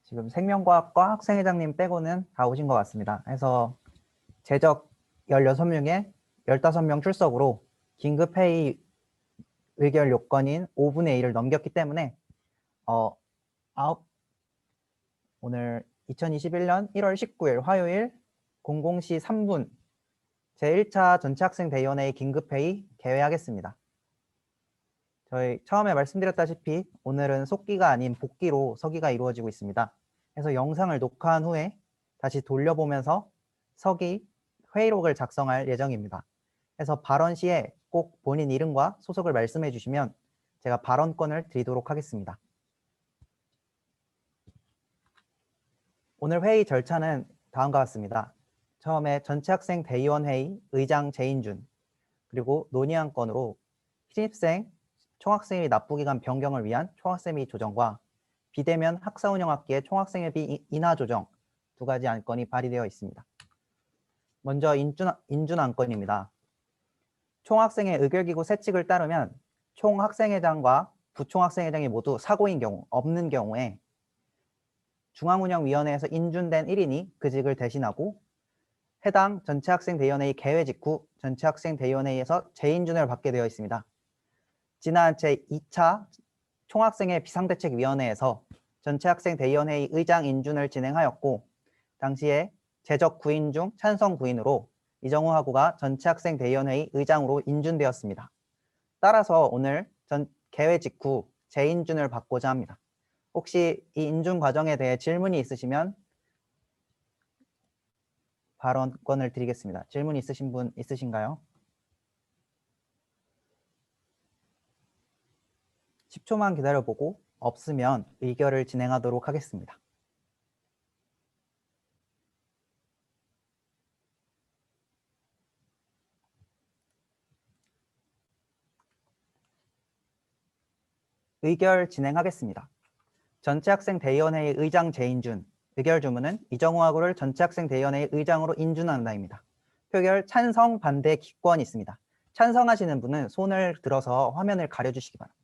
지금 생명과학과 학생회장님 빼고는 다 오신 것 같습니다. 해서 제적 16명에 15명 출석으로 긴급회의 의결 요건인 5분의 1을 넘겼기 때문에 오늘 2021년 1월 19일 화요일 00시 3분 제1차 전체학생대의원회의 긴급회의 개회하겠습니다. 저희 처음에 말씀드렸다시피 오늘은 속기가 아닌 복기로 서기가 이루어지고 있습니다. 그래서 영상을 녹화한 후에 다시 돌려보면서 서기 회의록을 작성할 예정입니다. 그래서 발언 시에 꼭 본인 이름과 소속을 말씀해 주시면 제가 발언권을 드리도록 하겠습니다. 오늘 회의 절차는 다음과 같습니다. 처음에 전체학생 대의원회의 의장 재인준, 그리고 논의안 건으로 신입생 총학생회비 납부기간 변경을 위한 총학생회비 조정과 비대면 학사운영학기의 총학생회비 인하 조정 두 가지 안건이 발의되어 있습니다. 먼저 인준 안건입니다. 총학생회 의결기구 세칙을 따르면 총학생회장과 부총학생회장이 모두 사고인 경우, 없는 경우에 중앙운영위원회에서 인준된 1인이 그 직을 대신하고 해당 전체학생대의원회의 개회 직후 전체학생대의원회의에서 재인준을 받게 되어 있습니다. 지난 제2차 총학생회 비상대책위원회에서 전체학생대의원회의 의장 인준을 진행하였고 당시에 제적 9인 중 찬성 9인으로 이정우 하구가 전체학생대의원회의 의장으로 인준되었습니다. 따라서 오늘 개회 직후 재인준을 받고자 합니다. 혹시 이 인준 과정에 대해 질문이 있으시면 발언권을 드리겠습니다. 질문 있으신 분 있으신가요? 10초만 기다려보고 없으면 의결을 진행하도록 하겠습니다. 의결 진행하겠습니다. 전체학생대의원회의 의장 재인준, 의결 주문은 이정우 하구를 전체학생대의원회의 의장으로 인준한다입니다. 표결 찬성, 반대, 기권이 있습니다. 찬성하시는 분은 손을 들어서 화면을 가려주시기 바랍니다.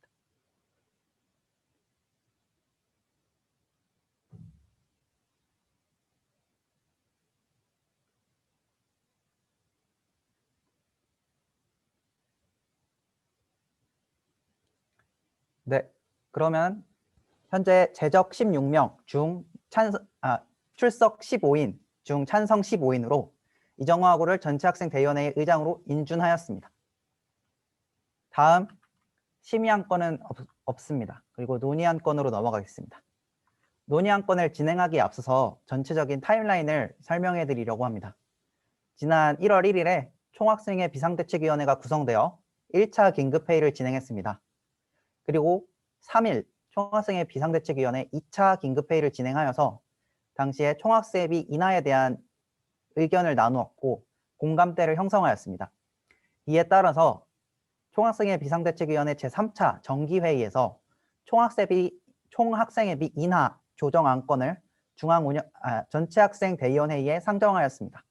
네, 그러면 현재 제적 16명 중 출석 15인 중 찬성 15인으로 이정우 하구를 전체학생대의원회의 의장으로 인준하였습니다. 다음 심의안 건은 없습니다. 그리고 논의안 건으로 넘어가겠습니다. 논의안 건을 진행하기에 앞서서 전체적인 타임라인을 설명해 드리려고 합니다. 지난 1월 1일에 총학생회 비상대책위원회가 구성되어 1차 긴급회의를 진행했습니다. 그리고 3일 총학생회 비상대책위원회 2차 긴급회의를 진행하여서 당시에 총학생회비 인하에 대한 의견을 나누었고 공감대를 형성하였습니다. 이에 따라서 총학생회 비상대책위원회 제3차 정기회의에서 총학생회비 인하 조정 안건을 전체학생대의원회의에 상정하였습니다.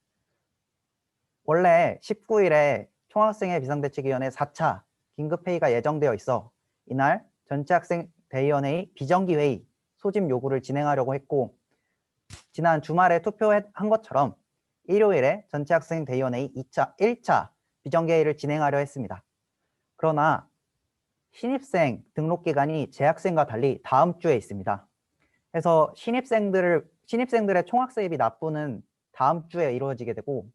원래 19일에 총학생회 비상대책위원회 4차 긴급회의가 예정되어 있어 이날 전체학생대의원회의 비정기회의 소집 요구를 진행하려고 했고 지난 주말에 투표한 것처럼 일요일에 전체학생대의원회의 1차 비정기회의를 진행하려 했습니다. 그러나 신입생 등록기간이 재학생과 달리 다음 주에 있습니다. 그래서 신입생들의 총학생회비 납부는 다음 주에 이루어지게 되고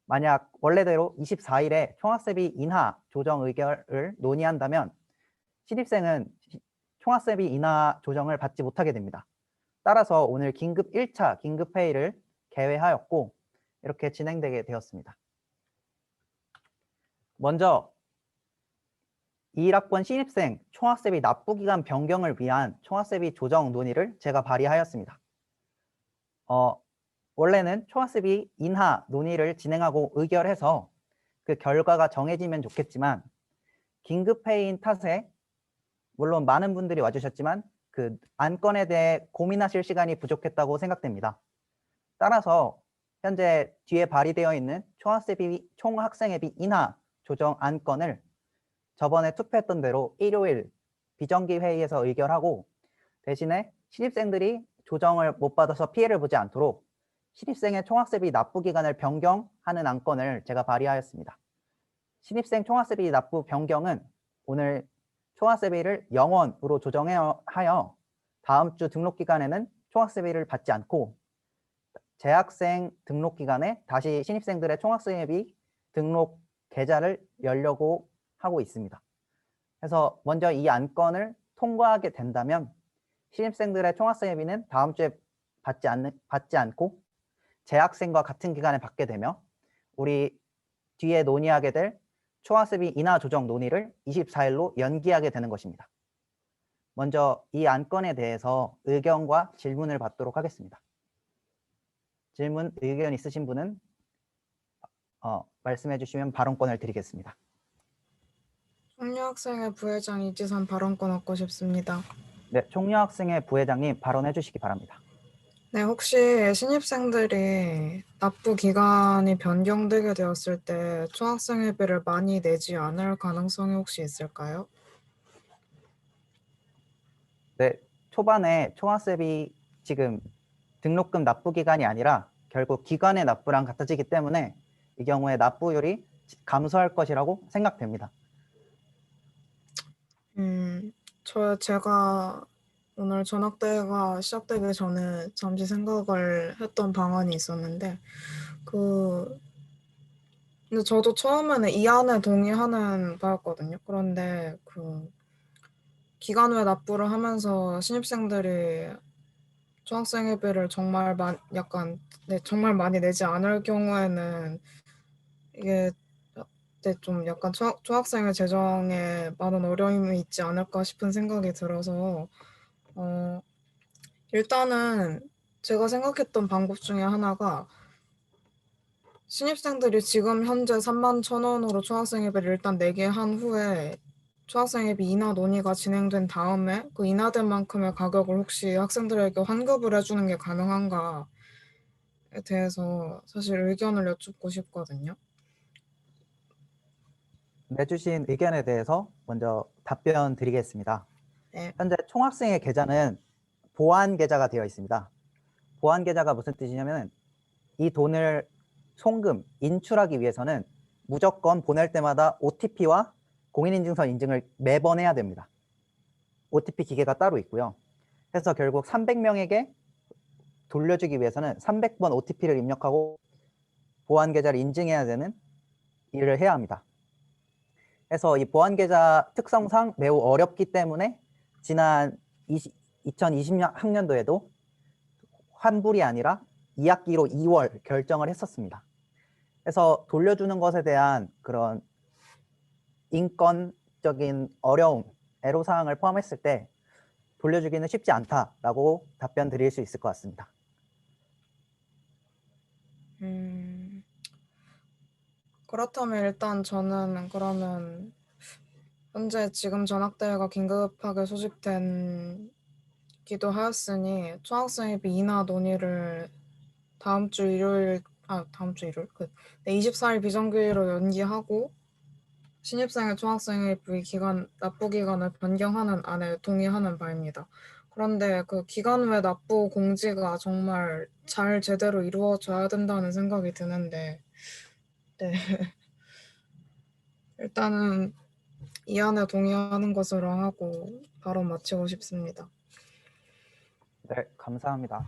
만약 원래대로 24일에 총학생회비 인하 조정 의결을 논의한다면 신입생은 총학생회비 인하 조정을 받지 못하게 됩니다. 따라서 오늘 긴급 1차 긴급회의를 개회하였고 이렇게 진행되게 되었습니다. 먼저 21학번 신입생 총학생회비 납부기간 변경을 위한 총학생회비 조정 논의를 제가 발의하였습니다. 원래는 총학생회비 인하 논의를 진행하고 의결해서 그 결과가 정해지면 좋겠지만 긴급회의인 탓에 물론 많은 분들이 와주셨지만 그 안건에 대해 고민하실 시간이 부족했다고 생각됩니다. 따라서 현재 뒤에 발의되어 있는 총학생회비 인하 조정 안건을 저번에 투표했던 대로 일요일 비정기 회의에서 의결하고 대신에 신입생들이 조정을 못 받아서 피해를 보지 않도록 신입생의 총학세비 납부 기간을 변경하는 안건을 제가 발의하였습니다. 신입생 총학세비 납부 변경은 오늘 총학세비를 0원으로 조정하여 다음 주 등록 기간에는 총학세비를 받지 않고 재학생 등록 기간에 다시 신입생들의 총학세비 등록 계좌를 열려고 하고 있습니다. 그래서 먼저 이 안건을 통과하게 된다면 신입생들의 총학세비는 다음 주에 받지 않고 재학생과 같은 기간에 받게 되며 우리 뒤에 논의하게 될 총학세비 인하 조정 논의를 24일로 연기하게 되는 것입니다. 먼저 이 안건에 대해서 의견과 질문을 받도록 하겠습니다. 질문, 의견 있으신 분은 말씀해 주시면 발언권을 드리겠습니다. 총리학생회 부회장 이지선 발언권 얻고 싶습니다. 네, 총리학생회 부회장님 발언해 주시기 바랍니다. 네, 혹시 신입생들이 납부 기간이 변경되게 되었을 때 총학생회비를 많이 내지 않을 가능성이 혹시 있을까요? 네, 초반에 총학세비 지금 등록금 납부 기간이 아니라 결국 기간의 납부랑 같아지기 때문에 이 경우에 납부율이 감소할 것이라고 생각됩니다. 제가 오늘 전학대회가 시작되기 전에 잠시 생각을 했던 방안이 있었는데 근데 저도 처음에는 이 안에 동의하는 바였거든요. 그런데 기간 외 납부를 하면서 신입생들이 총학생회비를 정말 정말 많이 내지 않을 경우에는 이게 좀 약간 총학생회 재정에 많은 어려움이 있지 않을까 싶은 생각이 들어서 일단은 제가 생각했던 방법 중에 하나가 신입생들이 지금 현재 31,000원으로 총학생회비를 일단 내게 한 후에 총학생회비 인하 논의가 진행된 다음에 그 인하된 만큼의 가격을 혹시 학생들에게 환급을 해주는 게 가능한가에 대해서 사실 의견을 여쭙고 싶거든요. 내주신 의견에 대해서 먼저 답변 드리겠습니다. 네. 현재 총학생회 계좌는 보안 계좌가 되어 있습니다. 보안 계좌가 무슨 뜻이냐면 이 돈을 송금, 인출하기 위해서는 무조건 보낼 때마다 OTP와 공인인증서 인증을 매번 해야 됩니다. OTP 기계가 따로 있고요. 그래서 결국 300명에게 돌려주기 위해서는 300번 OTP를 입력하고 보안 계좌를 인증해야 되는 일을 해야 합니다. 그래서 이 보안 계좌 특성상 매우 어렵기 때문에 지난 2020학년도에도 환불이 아니라 2학기로 2월 결정을 했었습니다. 그래서 돌려주는 것에 대한 그런 인권적인 어려움, 애로사항을 포함했을 때 돌려주기는 쉽지 않다라고 답변 드릴 수 있을 것 같습니다. 그렇다면 일단 저는 그러면 현재 지금 전학대회가 긴급하게 소집된 기도 하였으니 총학생회비 인하 논의를 다음 주 일요일 24일 비정규일로 연기하고 신입생의 총학생회비 납부 기간을 변경하는 안에 동의하는 바입니다. 그런데 그 기간 외 납부 공지가 정말 잘 제대로 이루어져야 된다는 생각이 드는데 네. 일단은 이 안에 동의하는 것으로 하고 바로 마치고 싶습니다. 네, 감사합니다.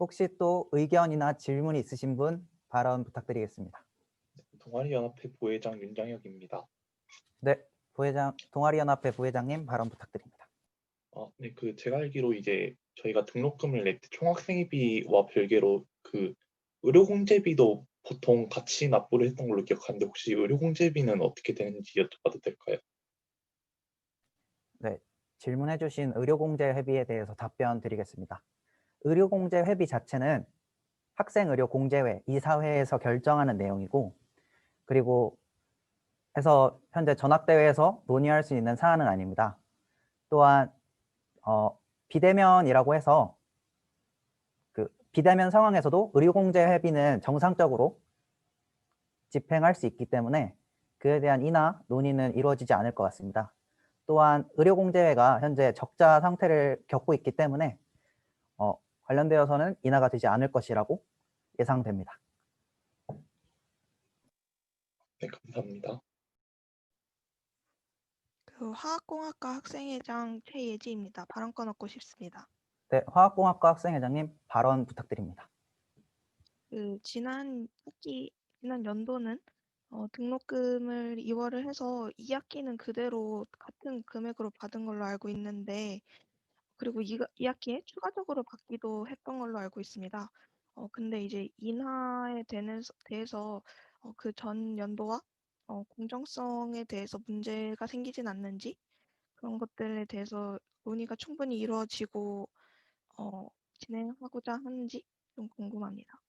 혹시 또 의견이나 질문이 있으신 분 발언 부탁드리겠습니다. 동아리연합회 부회장 윤장혁입니다. 네, 동아리연합회 부회장님 발언 부탁드립니다. 네, 제가 알기로 이제 저희가 등록금을 낼 때 총학생회비와 별개로 의료공제비도 보통 같이 납부를 했던 걸로 기억하는데 혹시 의료공제비는 어떻게 되는지 여쭤봐도 될까요? 네, 질문해 주신 의료공제 회비에 대해서 답변 드리겠습니다. 의료공제 회비 자체는 학생의료공제회, 이사회에서 결정하는 내용이고 그리고 해서 현재 전학대회에서 논의할 수 있는 사안은 아닙니다. 또한 비대면이라고 해서 비대면 상황에서도 의료공제 회비는 정상적으로 집행할 수 있기 때문에 그에 대한 인하 논의는 이루어지지 않을 것 같습니다. 또한 의료공제회가 현재 적자 상태를 겪고 있기 때문에 관련되어서는 인하가 되지 않을 것이라고 예상됩니다. 네, 감사합니다. 그 화학공학과 학생회장 최예지입니다. 발언권 얻고 싶습니다. 네, 화학공학과 학생회장님 발언 부탁드립니다. 지난 연도는 등록금을 2월을 해서 2학기는 그대로 같은 금액으로 받은 걸로 알고 있는데, 그리고 2학기에 추가적으로 받기도 했던 걸로 알고 있습니다. 근데 이제 인하에 대해서 그 전 연도와 공정성에 대해서 문제가 생기진 않는지, 그런 것들에 대해서 논의가 충분히 이루어지고 진행하고자 하는지 좀 궁금합니다.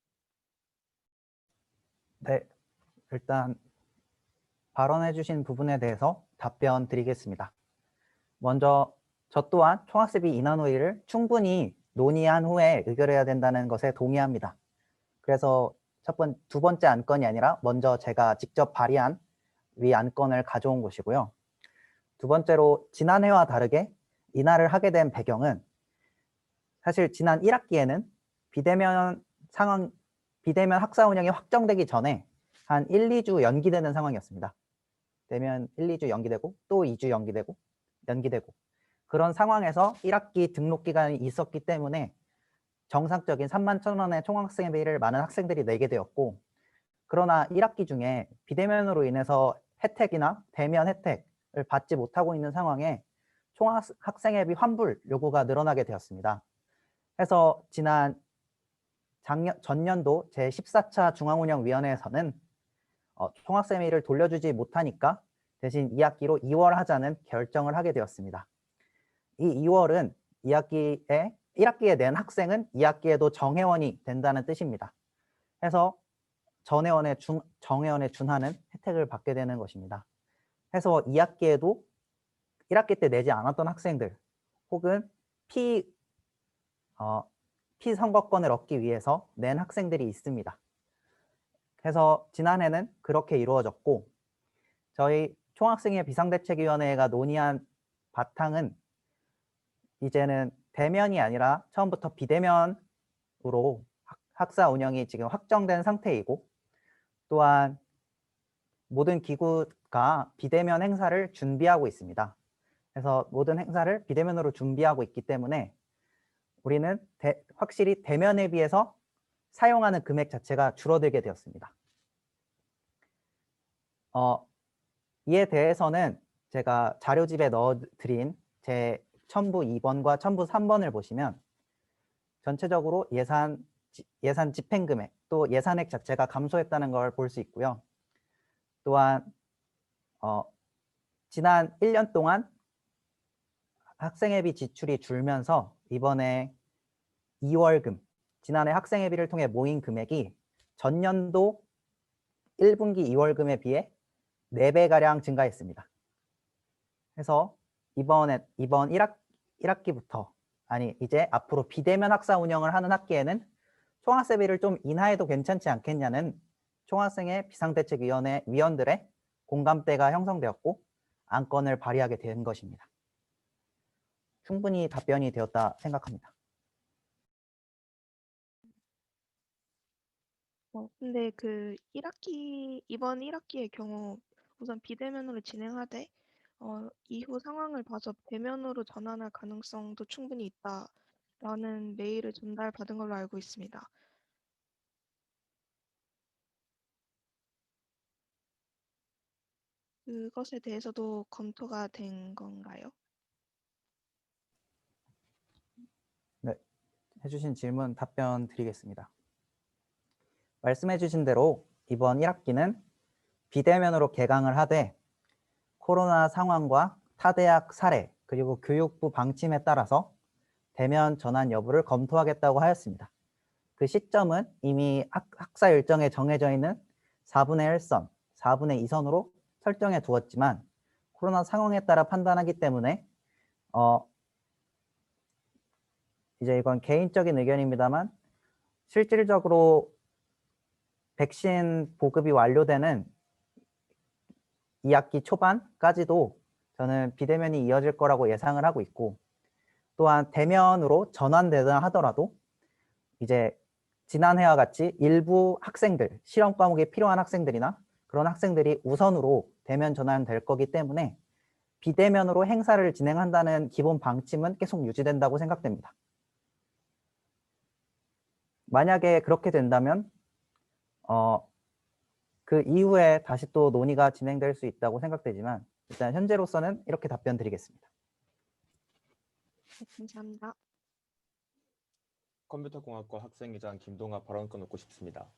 네, 일단 발언해 주신 부분에 대해서 답변 드리겠습니다. 먼저 저 또한 총학생비 인하 논의를 충분히 논의한 후에 의결해야 된다는 것에 동의합니다. 그래서 두 번째 안건이 아니라 먼저 제가 직접 발의한 위 안건을 가져온 것이고요. 두 번째로 지난해와 다르게 인하를 하게 된 배경은 사실 지난 1학기에는 비대면 학사 운영이 확정되기 전에 한 1, 2주 연기되는 상황이었습니다. 되면 1, 2주 연기되고 또 2주 연기되고 그런 상황에서 1학기 등록 기간이 있었기 때문에 정상적인 31,000원의 총학생회비를 많은 학생들이 내게 되었고, 그러나 1학기 중에 비대면으로 인해서 혜택이나 대면 혜택을 받지 못하고 있는 상황에 총학생회비 환불 요구가 늘어나게 되었습니다. 그래서 전년도 제14차 중앙운영위원회에서는 총학생회비를 돌려주지 못하니까 대신 2학기로 2월 하자는 결정을 하게 되었습니다. 이 2월은 1학기에 낸 학생은 2학기에도 정회원이 된다는 뜻입니다. 해서 정회원에 준하는 혜택을 받게 되는 것입니다. 해서 2학기에도 1학기 때 내지 않았던 학생들 혹은 피선거권을 얻기 위해서 낸 학생들이 있습니다. 그래서 지난해는 그렇게 이루어졌고, 저희 총학생회 비상대책위원회가 논의한 바탕은 이제는 대면이 아니라 처음부터 비대면으로 학사 운영이 지금 확정된 상태이고, 또한 모든 기구가 비대면 행사를 준비하고 있습니다. 그래서 모든 행사를 비대면으로 준비하고 있기 때문에 우리는 확실히 대면에 비해서 사용하는 금액 자체가 줄어들게 되었습니다. 이에 대해서는 제가 자료집에 넣어드린 제 첨부 2번과 첨부 3번을 보시면 전체적으로 예산 집행금액 또 예산액 자체가 감소했다는 걸 볼 수 있고요. 또한 지난 1년 동안 학생회비 지출이 줄면서 이번에 2월금, 지난해 학생회비를 통해 모인 금액이 전년도 1분기 2월금에 비해 4배가량 증가했습니다. 그래서 이번 1학기부터 이제 앞으로 비대면 학사 운영을 하는 학기에는 총학생비를 좀 인하해도 괜찮지 않겠냐는 총학생회 비상대책위원회 위원들의 공감대가 형성되었고 안건을 발의하게 된 것입니다. 충분히 답변이 되었다 생각합니다. 근데 이번 1학기의 경우 우선 비대면으로 진행하되 이후 상황을 봐서 대면으로 전환할 가능성도 충분히 있다라는 메일을 전달받은 걸로 알고 있습니다. 그것에 대해서도 검토가 된 건가요? 네, 해주신 질문 답변 드리겠습니다. 말씀해주신 대로 이번 1학기는 비대면으로 개강을 하되 코로나 상황과 타대학 사례 그리고 교육부 방침에 따라서 대면 전환 여부를 검토하겠다고 하였습니다. 그 시점은 이미 학사 일정에 정해져 있는 4분의 1선, 4분의 2선으로 설정해 두었지만 코로나 상황에 따라 판단하기 때문에 이제 이건 개인적인 의견입니다만 실질적으로 백신 보급이 완료되는 2학기 초반까지도 저는 비대면이 이어질 거라고 예상을 하고 있고, 또한 대면으로 전환되다 하더라도 이제 지난해와 같이 일부 학생들, 실험 과목이 필요한 학생들이나 그런 학생들이 우선으로 대면 전환될 거기 때문에 비대면으로 행사를 진행한다는 기본 방침은 계속 유지된다고 생각됩니다. 만약에 그렇게 된다면 그 이후에 다시 또 논의가 진행될 수 있다고 생각되지만 일단 현재로서는 이렇게 답변 드리겠습니다. 네, 감사합니다. 컴퓨터공학과 학생회장 김동아 발언권 얻고 싶습니다.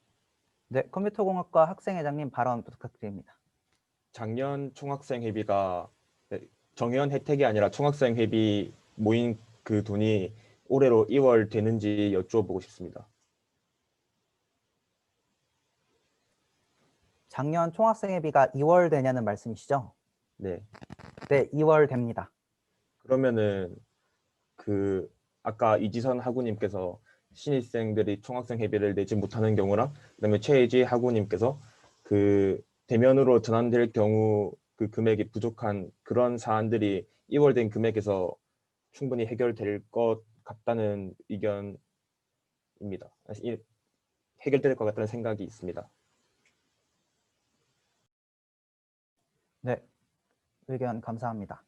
네, 컴퓨터공학과 학생회장님 발언 부탁드립니다. 작년 총학생 회비가 정연 혜택이 아니라 총학생 회비 모인 그 돈이 올해로 2월 되는지 여쭈어보고 싶습니다. 작년 총학생회비가 2월 되냐는 말씀이시죠? 네. 네, 2월 됩니다. 그러면은 그 아까 이지선 하구님께서 신입생들이 총학생 회비를 내지 못하는 경우랑 그다음에 최혜지 하구님께서 그 대면으로 전환될 경우 그 금액이 부족한 그런 사안들이 2월 된 금액에서 충분히 해결될 것 같다는 의견입니다. 해결될 것 같다는 생각이 있습니다. 네, 의견 감사합니다.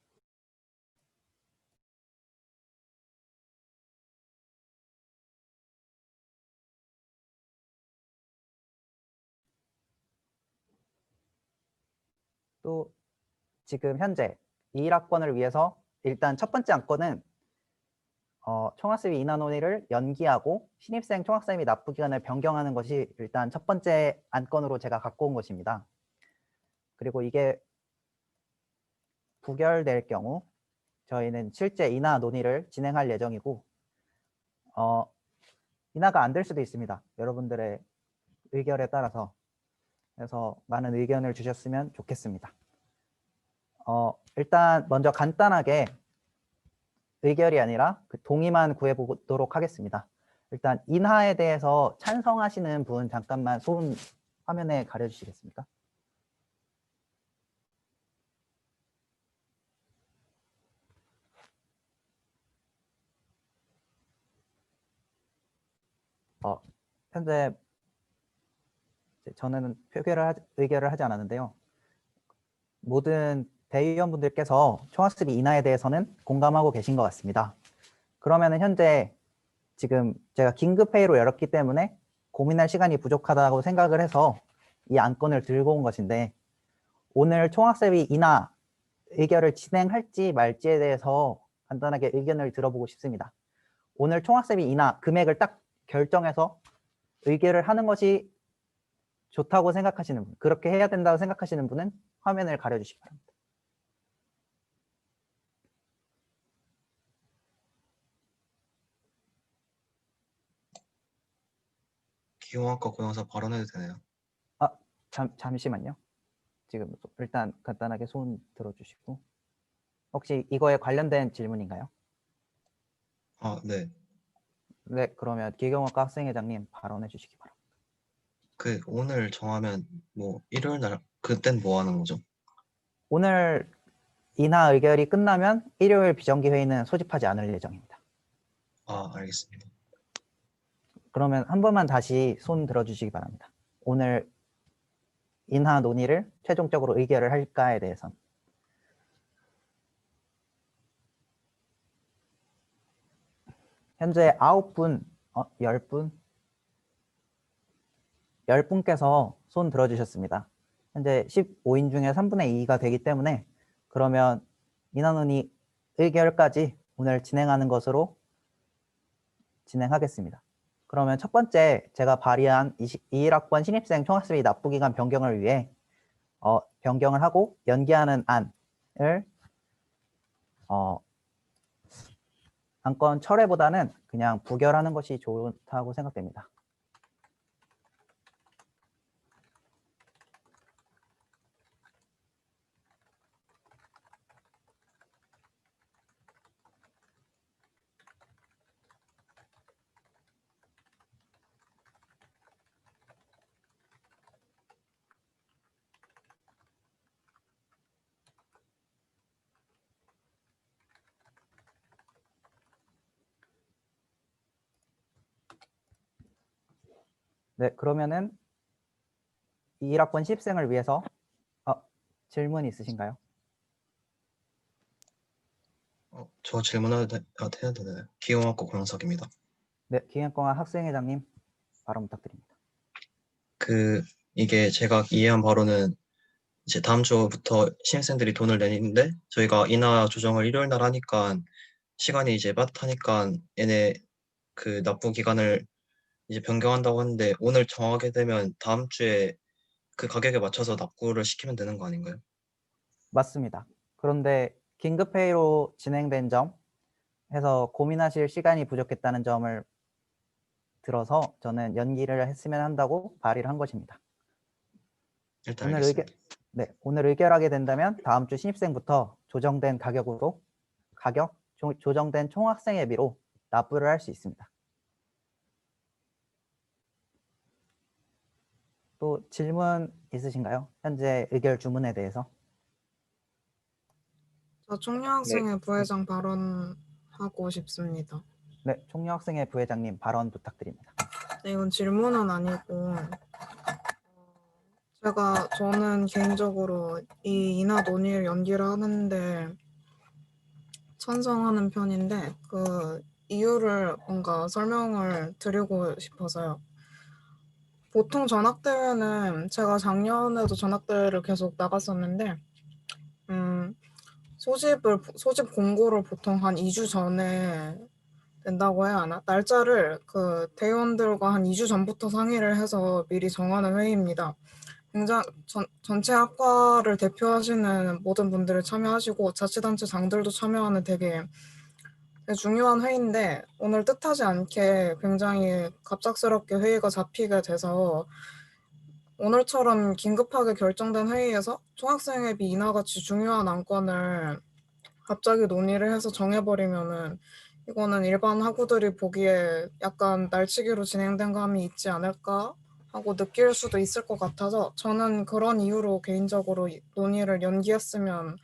또 지금 현재 21학번을 위해서 일단 첫 번째 안건은 총학생회 인하 논의를 연기하고 신입생 총학생회 납부 기간을 변경하는 것이 일단 첫 번째 안건으로 제가 갖고 온 것입니다. 그리고 이게 부결될 경우 저희는 실제 인하 논의를 진행할 예정이고 인하가 안 될 수도 있습니다. 여러분들의 의견에 따라서. 그래서 많은 의견을 주셨으면 좋겠습니다. 일단 먼저 간단하게 의결이 아니라 그 동의만 구해보도록 하겠습니다. 일단 인하에 대해서 찬성하시는 분 잠깐만 손 화면에 가려주시겠습니까? 현재 저는 의결을 하지 않았는데요. 모든 대의원분들께서 총학습이 인하에 대해서는 공감하고 계신 것 같습니다. 그러면 현재 지금 제가 긴급회의로 열었기 때문에 고민할 시간이 부족하다고 생각을 해서 이 안건을 들고 온 것인데 오늘 총학습이 인하 의결을 진행할지 말지에 대해서 간단하게 의견을 들어보고 싶습니다. 오늘 총학습이 인하 금액을 딱 결정해서 의결을 하는 것이 좋다고 생각하시는 분, 그렇게 해야 된다고 생각하시는 분은 화면을 가려주시기 바랍니다. 기용학과 고영사 발언해도 되나요? 잠시만요. 지금 일단 간단하게 손 들어주시고 혹시 이거에 관련된 질문인가요? 네. 네, 그러면 기경학과 학생회장님 발언해 주시기 바랍니다. 오늘 정하면 뭐 일요일 날 그땐 뭐 하는 거죠? 오늘 인하 의결이 끝나면 일요일 비정기 회의는 소집하지 않을 예정입니다. 알겠습니다. 그러면 한 번만 다시 손 들어주시기 바랍니다. 오늘 인하 논의를 최종적으로 의결을 할까에 대해선. 현재 9분, 10분? 10분께서 손 들어주셨습니다. 현재 15인 중에 3분의 2가 되기 때문에 그러면 인하 논의 의결까지 오늘 진행하는 것으로 진행하겠습니다. 그러면 첫 번째 제가 발의한 21학번 신입생 총학습이 납부기간 변경을 위해 변경을 하고 연기하는 안을 안건 철회보다는 그냥 부결하는 것이 좋다고 생각됩니다. 네, 그러면은 21학번 신입생을 위해서 질문 있으신가요? 저 질문해도 해야 되나요? 기용학과 권영석입니다. 네, 기행공학 학생회장님 발언 부탁드립니다. 이게 제가 이해한 바로는 이제 다음 주부터 신입생들이 돈을 내는데 저희가 인하 조정을 일요일 날 하니까 시간이 이제 빠듯하니까 얘네 그 납부 기간을 이제 변경한다고 하는데 오늘 정하게 되면 다음 주에 그 가격에 맞춰서 납부를 시키면 되는 거 아닌가요? 맞습니다. 그런데 긴급회의로 진행된 점 해서 고민하실 시간이 부족했다는 점을 들어서 저는 연기를 했으면 한다고 발의를 한 것입니다. 일단 오늘 알겠습니다. 오늘 의결하게 된다면 다음 주 신입생부터 조정된 가격으로 조정된 총학생회비로 납부를 할 수 있습니다. 또 질문 있으신가요? 현재 의결 주문에 대해서. 저 총여학생회 부회장 발언하고 싶습니다. 네, 총여학생회 부회장님 발언 부탁드립니다. 네, 이건 질문은 아니고 저는 개인적으로 이 인하 논의를 연기를 하는데 찬성하는 편인데 그 이유를 뭔가 설명을 드리고 싶어서요. 보통 전학대회는 제가 작년에도 전학대회를 계속 나갔었는데 소집 공고를 보통 한 2주 전에 된다고 해야 하나? 날짜를 그 대의원들과 한 2주 전부터 상의를 해서 미리 정하는 회의입니다. 굉장히 전체 학과를 대표하시는 모든 분들이 참여하시고 자치단체장들도 참여하는 되게 중요한 회의인데 오늘 뜻하지 않게 굉장히 갑작스럽게 회의가 잡히게 돼서 오늘처럼 긴급하게 결정된 회의에서 총학생회비 인하같이 중요한 안건을 갑자기 논의를 해서 정해버리면은 이거는 일반 학우들이 보기에 약간 날치기로 진행된 감이 있지 않을까 하고 느낄 수도 있을 것 같아서 저는 그런 이유로 개인적으로 논의를 연기했으면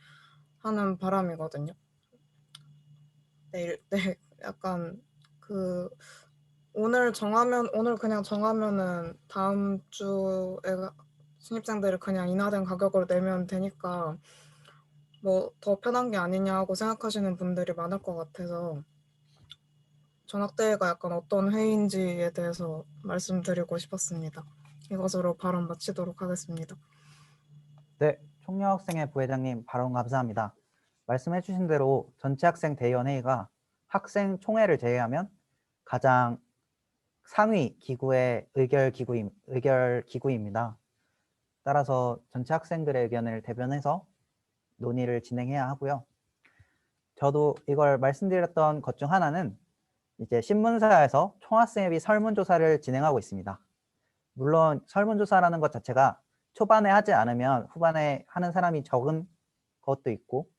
하는 바람이거든요. 네, 약간 오늘 그냥 정하면은 다음 주에 신입생들이 그냥 인하된 가격으로 내면 되니까 뭐 더 편한 게 아니냐고 생각하시는 분들이 많을 것 같아서 전학대회가 약간 어떤 회의인지에 대해서 말씀드리고 싶었습니다. 이것으로 발언 마치도록 하겠습니다. 네, 총여학생회 부회장님 발언 감사합니다. 말씀해 주신 대로 전체 학생 대의원회의가 학생 총회를 제외하면 가장 상위 기구의 의결 기구입니다. 따라서 전체 학생들의 의견을 대변해서 논의를 진행해야 하고요. 저도 이걸 말씀드렸던 것 중 하나는 이제 신문사에서 총학생회비 설문조사를 진행하고 있습니다. 물론 설문조사라는 것 자체가 초반에 하지 않으면 후반에 하는 사람이 적은 것도 있고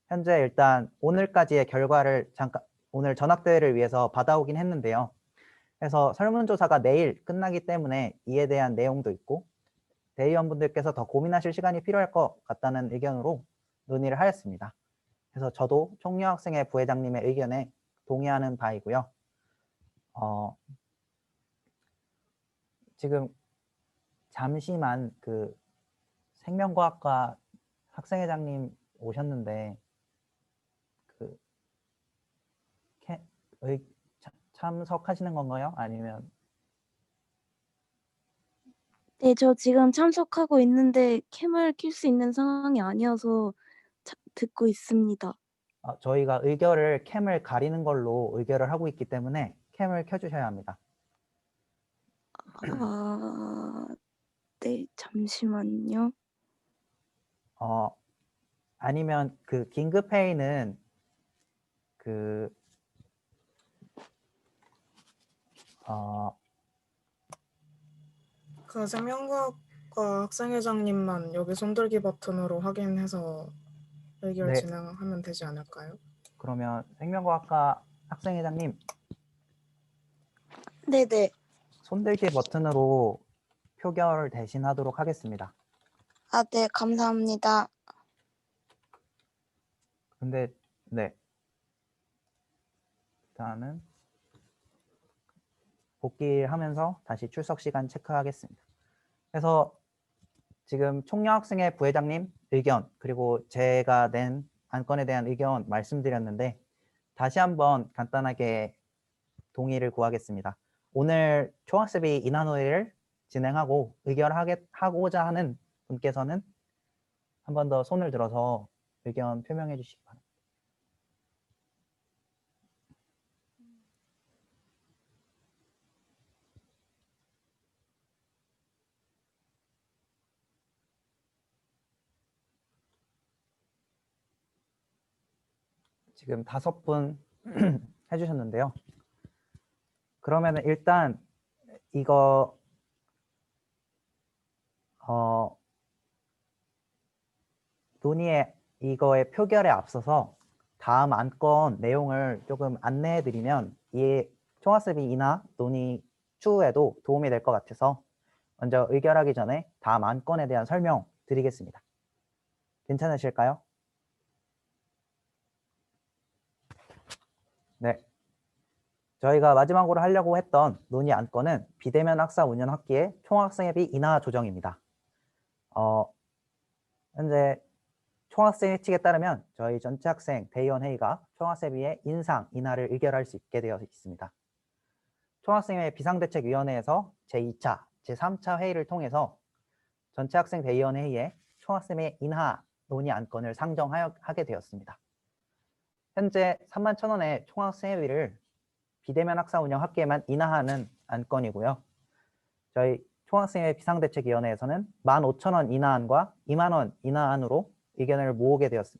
현재 일단 오늘까지의 결과를 오늘 전학대회를 위해서 받아오긴 했는데요. 그래서 설문조사가 내일 끝나기 때문에 이에 대한 내용도 있고 대의원분들께서 더 고민하실 시간이 필요할 것 같다는 의견으로 논의를 하였습니다. 그래서 저도 총여학생회 부회장님의 의견에 동의하는 바이고요. 지금 잠시만 그 생명과학과 학생회장님 오셨는데 참석하시는 건가요? 아니면 네, 저 지금 참석하고 있는데 캠을 킬 수 있는 상황이 아니어서 듣고 있습니다. 저희가 캠을 가리는 걸로 의결을 하고 있기 때문에 캠을 켜주셔야 합니다. 네, 잠시만요. 아니면 그 긴급회의는 생명과학과 학생회장님만 여기 손들기 버튼으로 확인해서 의결 네. 진행하면 되지 않을까요? 그러면 생명과학과 학생회장님 네네. 손들기 버튼으로 표결 대신하도록 하겠습니다. 네, 감사합니다. 근데 네 일단은 복귀하면서 다시 출석 시간 체크하겠습니다. 그래서 지금 총여학생회 부회장님 의견 그리고 제가 낸 안건에 대한 의견 말씀드렸는데 다시 한번 간단하게 동의를 구하겠습니다. 오늘 총학습이 인하노회를 진행하고 의결하고자 하는 분께서는 한 번 더 손을 들어서 의견 표명해 주시기 바랍니다. 지금 5분 해주셨는데요. 그러면 일단 이거 이거의 표결에 앞서서 다음 안건 내용을 조금 안내해 드리면 이 총학습이 인하 논의 추후에도 도움이 될 것 같아서 먼저 의결하기 전에 다음 안건에 대한 설명 드리겠습니다. 괜찮으실까요? 네. 저희가 마지막으로 하려고 했던 논의 안건은 비대면 학사 운영 학기의 총학생회비 인하 조정입니다. 현재 총학생회 측에 따르면 저희 전체 학생 대의원 회의가 총학생회비의 인상, 인하를 의결할 수 있게 되어 있습니다. 총학생회 비상대책위원회에서 제2차, 제3차 회의를 통해서 전체 학생 대의원 회의에 총학생회 인하 논의 안건을 상정하게 되었습니다. 현재 31,000원의 총학생회비를 비대면 학사 운영 학기에만 인하하는 안건이고요. 저희 총학생회 비상대책위원회에서는 15,000원 인하안과 20,000원 인하안으로 의견을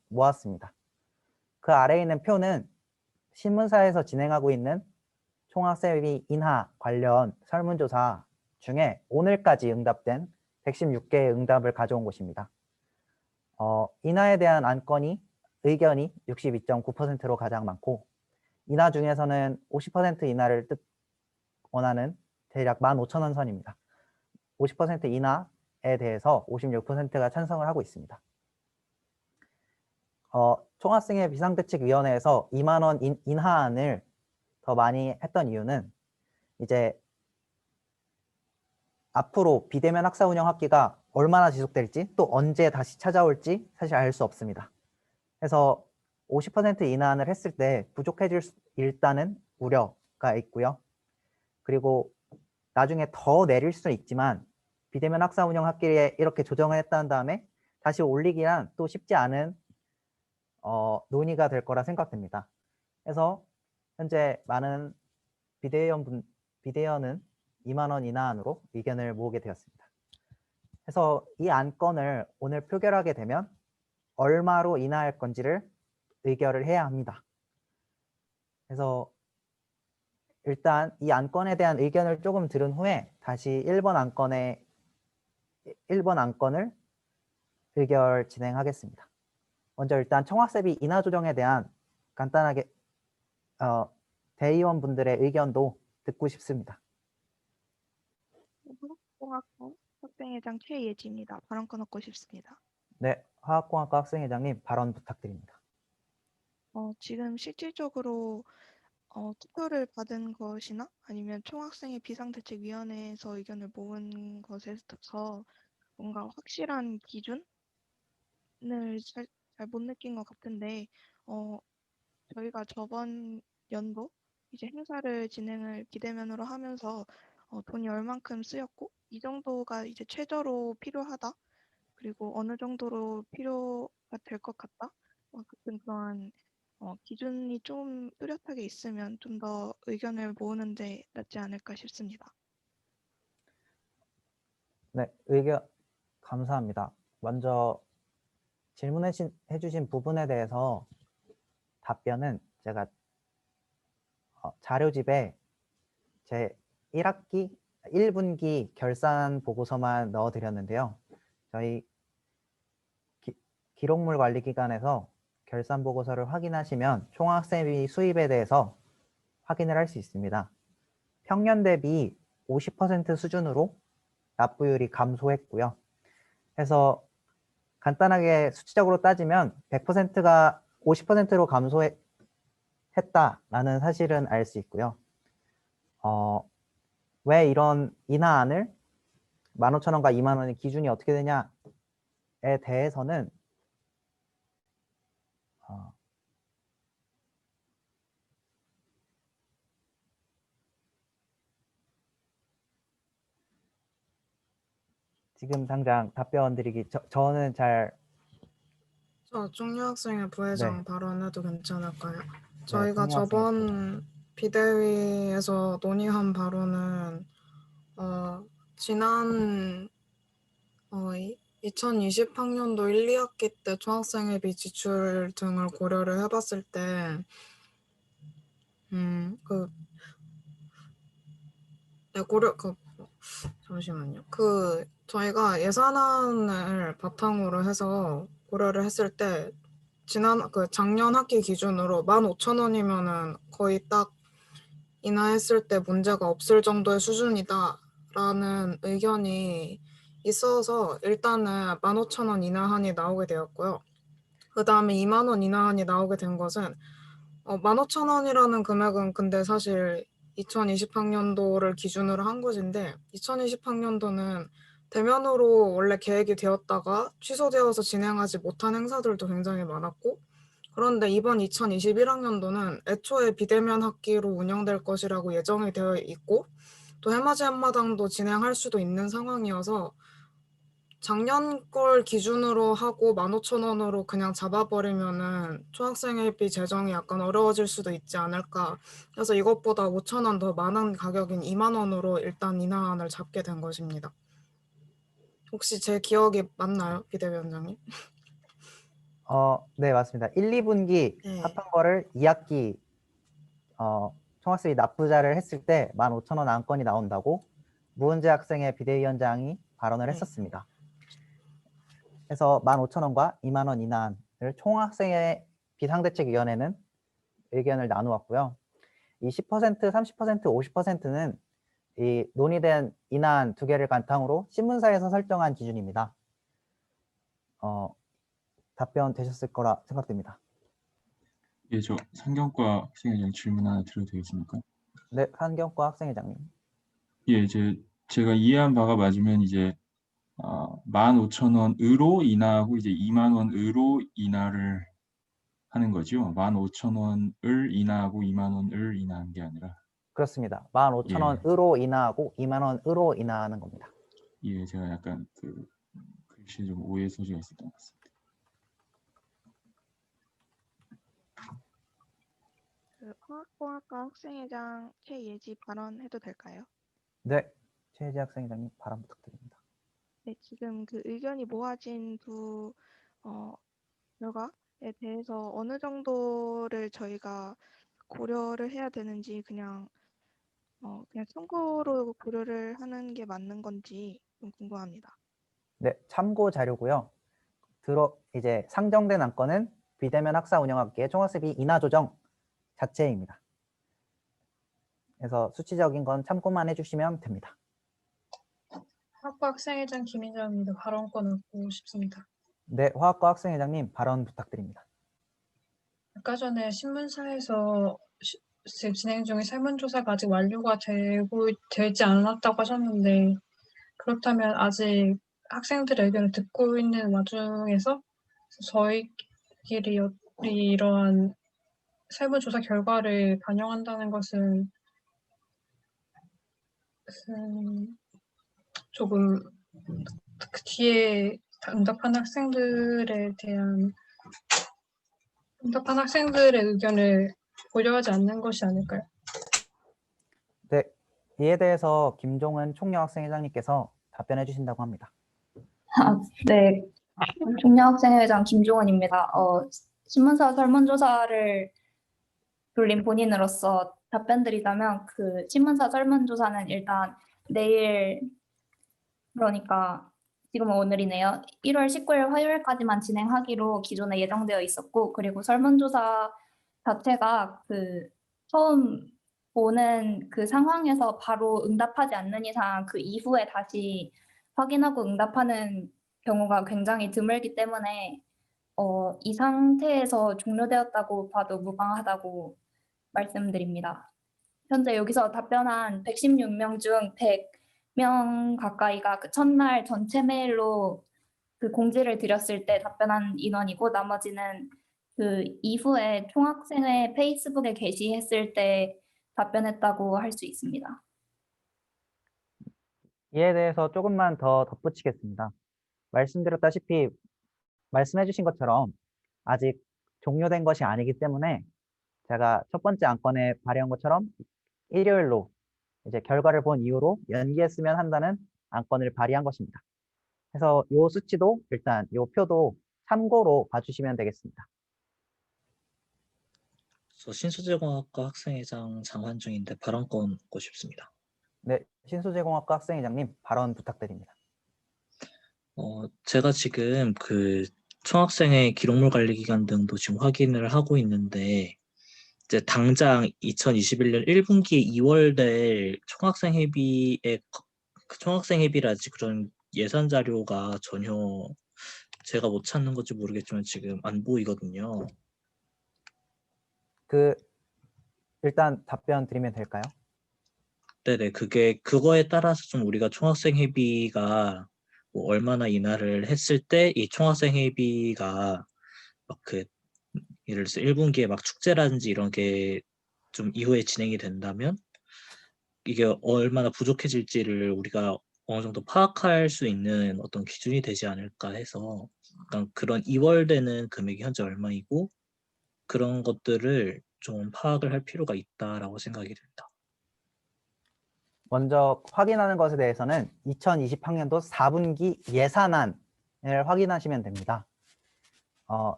모았습니다. 그 아래에 있는 표는 신문사에서 진행하고 있는 총학생회비 인하 관련 설문조사 중에 오늘까지 응답된 116개의 응답을 가져온 곳입니다. 인하에 대한 의견이 62.9%로 가장 많고 인하 중에서는 50% 인하를 원하는 대략 15,000원 선입니다. 50% 인하에 대해서 56%가 찬성을 하고 있습니다. 총학생회 비상대책위원회에서 20,000원 인하안을 더 많이 했던 이유는 이제 앞으로 비대면 학사 운영 학기가 얼마나 지속될지 또 언제 다시 찾아올지 사실 알 수 없습니다. 그래서 50% 인하안을 했을 때 부족해질 일단은 우려가 있고요. 그리고 나중에 더 내릴 수는 있지만 비대면 학사 운영 학기에 이렇게 조정을 했다는 다음에 다시 올리기란 또 쉽지 않은 논의가 될 거라 생각됩니다. 그래서 현재 많은 비대위원은 20,000원 인하안으로 의견을 모으게 되었습니다. 그래서 이 안건을 오늘 표결하게 되면 얼마로 인하할 건지를 의결을 해야 합니다. 그래서 일단 이 안건에 대한 의견을 조금 들은 후에 다시 1번 안건을 의결 진행하겠습니다. 먼저 일단 총학생비 인하 조정에 대한 간단하게 대의원분들의 의견도 듣고 싶습니다. 화학공학과 학생회장 최예지입니다. 발언권 얻고 싶습니다. 네, 화학공학과 학생회장님 발언 부탁드립니다. 지금 실질적으로 투표를 받은 것이나 아니면 총학생회 비상대책위원회에서 의견을 모은 것에서 뭔가 확실한 기준을 잘 못 느낀 것 같은데 저희가 저번 연도 이제 행사를 진행을 비대면으로 하면서 돈이 얼만큼 쓰였고 이 정도가 이제 최저로 필요하다. 그리고 어느 정도로 필요가 될 것 같다. 같은 그런 기준이 좀 뚜렷하게 있으면 좀 더 의견을 모으는데 낫지 않을까 싶습니다. 네, 의견 감사합니다. 먼저 질문해 주신 부분에 대해서 답변은 제가 자료집에 제 1학기 1분기 결산 보고서만 넣어드렸는데요. 저희 기록물 관리 기관에서 결산 보고서를 확인하시면 총학생비 수입에 대해서 확인을 할 수 있습니다. 평년 대비 50% 수준으로 납부율이 감소했고요. 그래서 간단하게 수치적으로 따지면 100%가 50%로 감소했다라는 사실은 알 수 있고요. 왜 이런 인하안을 15,000원과 2만 원의 기준이 어떻게 되냐에 대해서는 지금 당장 답변 드리기 저는 잘 저 종료학생회 네. 부회장 발언해도 괜찮을까요? 저희가 종료학생회 저번 비대위에서 논의한 바로는 지난 2020학년도 1, 2학기 때 총학생회비 지출 등을 고려를 해봤을 때 잠시만요. 저희가 예산안을 바탕으로 해서 고려를 했을 때 작년 학기 기준으로 15,000원이면은 거의 딱 인하했을 때 문제가 없을 정도의 수준이다라는 의견이 있어서 일단은 15,000원 인하한이 나오게 되었고요. 그 다음에 2만 원 인하한이 나오게 된 것은 15,000원이라는 금액은 근데 사실 2020학년도를 기준으로 한 것인데 2020학년도는 대면으로 원래 계획이 되었다가 취소되어서 진행하지 못한 행사들도 굉장히 많았고 그런데 이번 2021학년도는 애초에 비대면 학기로 운영될 것이라고 예정이 되어 있고 또 해맞이 한마당도 진행할 수도 있는 상황이어서 작년 걸 기준으로 하고 15,000원으로 그냥 잡아버리면은 총학생회비 재정이 약간 어려워질 수도 있지 않을까. 그래서 이것보다 5,000원 더 많은 가격인 2만 원으로 일단 인하안을 잡게 된 것입니다. 혹시 제 기억이 맞나요, 비대위원장님? 네, 맞습니다. 1, 2분기 네. 합한 거를 2학기 총학생이 납부자를 했을 때 15,000원 안건이 나온다고 무은재 학생의 비대위원장이 발언을 네. 했었습니다. 그래서 15,000원과 2만 원 인하안을 총학생회 비상대책위원회는 의견을 나누었고요. 이 10%, 30%, 50%는 이 논의된 인하안 두 개를 바탕으로 신문사에서 설정한 기준입니다. 답변 되셨을 거라 생각됩니다. 예, 저 상경과 학생회장 질문 하나 드려도 되겠습니까? 네, 한경과 학생회장님. 예, 제가 이해한 바가 맞으면 이제 15,000원으로 인하하고 이제 2만 원으로 인하를 하는 거죠. 15,000원을 인하하고 2만 원을 인하한 게 아니라. 그렇습니다. 15,000원으로 인하하고 2만 원으로 인하하는 겁니다. 예, 제가 약간 글씨에 좀 오해 소지가 있었던 것 같습니다. 화학공학과 학생회장 최예지 발언해도 될까요? 네, 최혜지 학생회장님 발언 부탁드립니다. 네, 지금 그 의견이 모아진 두 결과에 대해서 어느 정도를 저희가 고려를 해야 되는지 그냥 참고로 고려를 하는 게 맞는 건지 좀 궁금합니다. 네, 참고 자료고요. 이제 상정된 안건은 비대면 학사 운영학기의 총학생비 인하 조정 자체입니다. 그래서 수치적인 건 참고만 해주시면 됩니다. 학과 학생회장 김인정입니다. 발언권 얻고 싶습니다. 네, 화학과 학생회장님 발언 부탁드립니다. 아까 전에 신문사에서 지금 진행 중인 설문조사가 아직 완료가 되지 않았다고 하셨는데 그렇다면 아직 학생들의 의견을 듣고 있는 와중에서 저희끼리 이러한 설문조사 결과를 반영한다는 것은 조금 그 뒤에 응답한 학생들의 의견을 고려하지 않는 것이 아닐까요? 네, 이에 대해서 김종은 총여학생회장님께서 답변해 주신다고 합니다. 네, 총여학생회장 김종은입니다. 신문사 설문조사를 돌린 본인으로서 답변드리자면 그 신문사 설문조사는 일단 내일, 그러니까 지금은 오늘이네요. 1월 19일 화요일까지만 진행하기로 기존에 예정되어 있었고, 그리고 설문조사 자체가 처음 보는 그 상황에서 바로 응답하지 않는 이상 그 이후에 다시 확인하고 응답하는 경우가 굉장히 드물기 때문에 이 상태에서 종료되었다고 봐도 무방하다고 말씀드립니다. 현재 여기서 답변한 116명 중 100명 가까이가 그 첫날 전체 메일로 그 공지를 드렸을 때 답변한 인원이고, 나머지는 그 이후에 총학생회 페이스북에 게시했을 때 답변했다고 할 수 있습니다. 이에 대해서 조금만 더 덧붙이겠습니다. 말씀드렸다시피 말씀해 주신 것처럼 아직 종료된 것이 아니기 때문에 제가 첫 번째 안건에 발의한 것처럼 일요일로 이제 결과를 본 이후로 연기했으면 한다는 안건을 발의한 것입니다. 그래서 이 수치도 일단 이 표도 참고로 봐주시면 되겠습니다. 저 신소재공학과 학생회장 장환중인데 발언권 얻고 싶습니다. 네, 신소재공학과 학생회장님 발언 부탁드립니다. 제가 지금 그 총학생회 기록물 관리 기간 등도 지금 확인을 하고 있는데, 이제 당장 2021년 1분기 2월 될 총학생 회비의 그 총학생 회비라든지 그런 예산 자료가 전혀 제가 못 찾는 건지 모르겠지만 지금 안 보이거든요. 일단 답변 드리면 될까요? 네네, 그거에 따라서 좀 우리가 총학생 회비가 뭐 얼마나 인하를 했을 때 이 총학생 회비가 막 예를 들어서 1분기에 막 축제라든지 이런 게 좀 이후에 진행이 된다면 이게 얼마나 부족해질지를 우리가 어느 정도 파악할 수 있는 어떤 기준이 되지 않을까 해서, 약간 그런 2월 되는 금액이 현재 얼마이고 그런 것들을 좀 파악을 할 필요가 있다라고 생각이 듭니다. 먼저 확인하는 것에 대해서는 2020학년도 4분기 예산안을 확인하시면 됩니다.